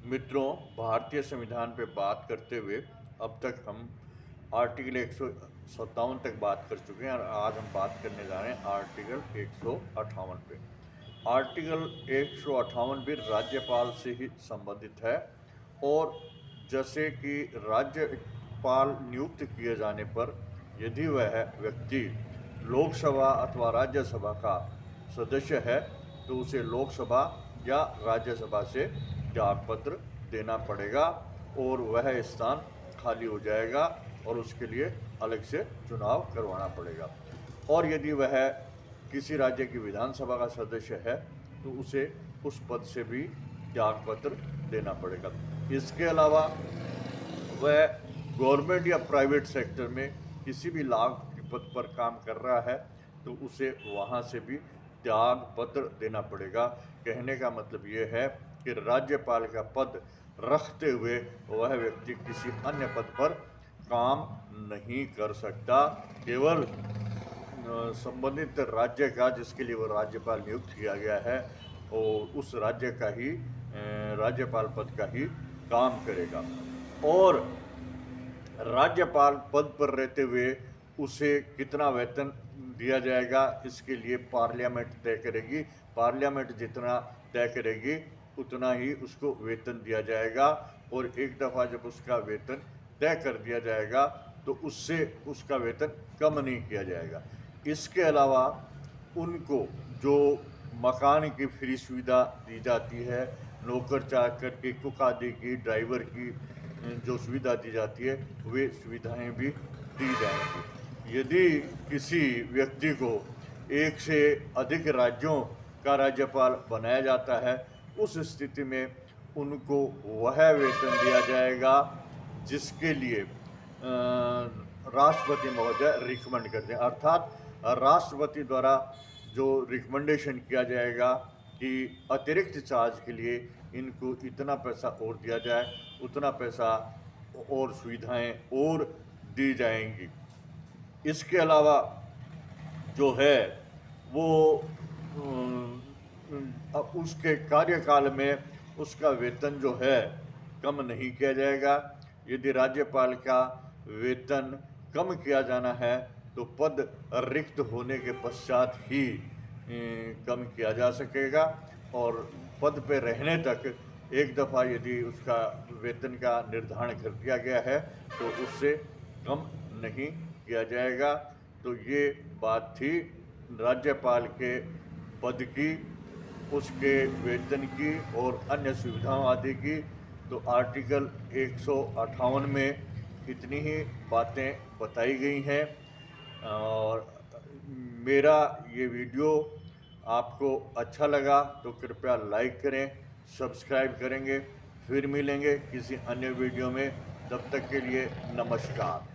मित्रों, भारतीय संविधान पे बात करते हुए अब तक हम आर्टिकल 157 तक बात कर चुके हैं और आज हम बात करने जा रहे हैं आर्टिकल 158 पे। आर्टिकल 158 भी राज्यपाल से ही संबंधित है और जैसे कि राज्यपाल नियुक्त किए जाने पर यदि वह व्यक्ति लोकसभा अथवा राज्यसभा का सदस्य है तो उसे लोकसभा या राज्यसभा से त्यागपत्र देना पड़ेगा और वह स्थान खाली हो जाएगा और उसके लिए अलग से चुनाव करवाना पड़ेगा। और यदि वह किसी राज्य की विधानसभा का सदस्य है तो उसे उस पद से भी त्यागपत्र देना पड़ेगा। इसके अलावा वह गवर्नमेंट या प्राइवेट सेक्टर में किसी भी लाभ के पद पर काम कर रहा है तो उसे वहाँ से भी त्याग पत्र देना पड़ेगा। कहने का मतलब ये है कि राज्यपाल का पद रखते हुए वह व्यक्ति किसी अन्य पद पर काम नहीं कर सकता। केवल संबंधित राज्य का जिसके लिए वो राज्यपाल नियुक्त किया गया है और उस राज्य का ही राज्यपाल पद का ही काम करेगा। और राज्यपाल पद पर रहते हुए उसे कितना वेतन दिया जाएगा इसके लिए पार्लियामेंट तय करेगी। पार्लियामेंट जितना तय करेगी उतना ही उसको वेतन दिया जाएगा और एक दफ़ा जब उसका वेतन तय कर दिया जाएगा तो उससे उसका वेतन कम नहीं किया जाएगा। इसके अलावा उनको जो मकान की फ्री सुविधा दी जाती है, नौकर चाकर की, कुक आदि की, ड्राइवर की जो सुविधा दी जाती है वे सुविधाएं भी दी जाएंगी। यदि किसी व्यक्ति को एक से अधिक राज्यों का राज्यपाल बनाया जाता है उस स्थिति में उनको वह वेतन दिया जाएगा जिसके लिए राष्ट्रपति महोदय रिकमेंड करते हैं। अर्थात राष्ट्रपति द्वारा जो रिकमेंडेशन किया जाएगा कि अतिरिक्त चार्ज के लिए इनको इतना पैसा और दिया जाए, उतना पैसा और सुविधाएं और दी जाएंगी। इसके अलावा जो है वो अब उसके कार्यकाल में उसका वेतन जो है कम नहीं किया जाएगा। यदि राज्यपाल का वेतन कम किया जाना है तो पद रिक्त होने के पश्चात ही कम किया जा सकेगा और पद पे रहने तक एक दफ़ा यदि उसका वेतन का निर्धारण कर दिया गया है तो उससे कम नहीं किया जाएगा। तो ये बात थी राज्यपाल के पद की, उसके वेतन की और अन्य सुविधाओं आदि की। तो आर्टिकल 158 में इतनी ही बातें बताई गई हैं और मेरा ये वीडियो आपको अच्छा लगा तो कृपया लाइक करें, सब्सक्राइब करेंगे। फिर मिलेंगे किसी अन्य वीडियो में, तब तक के लिए नमस्कार।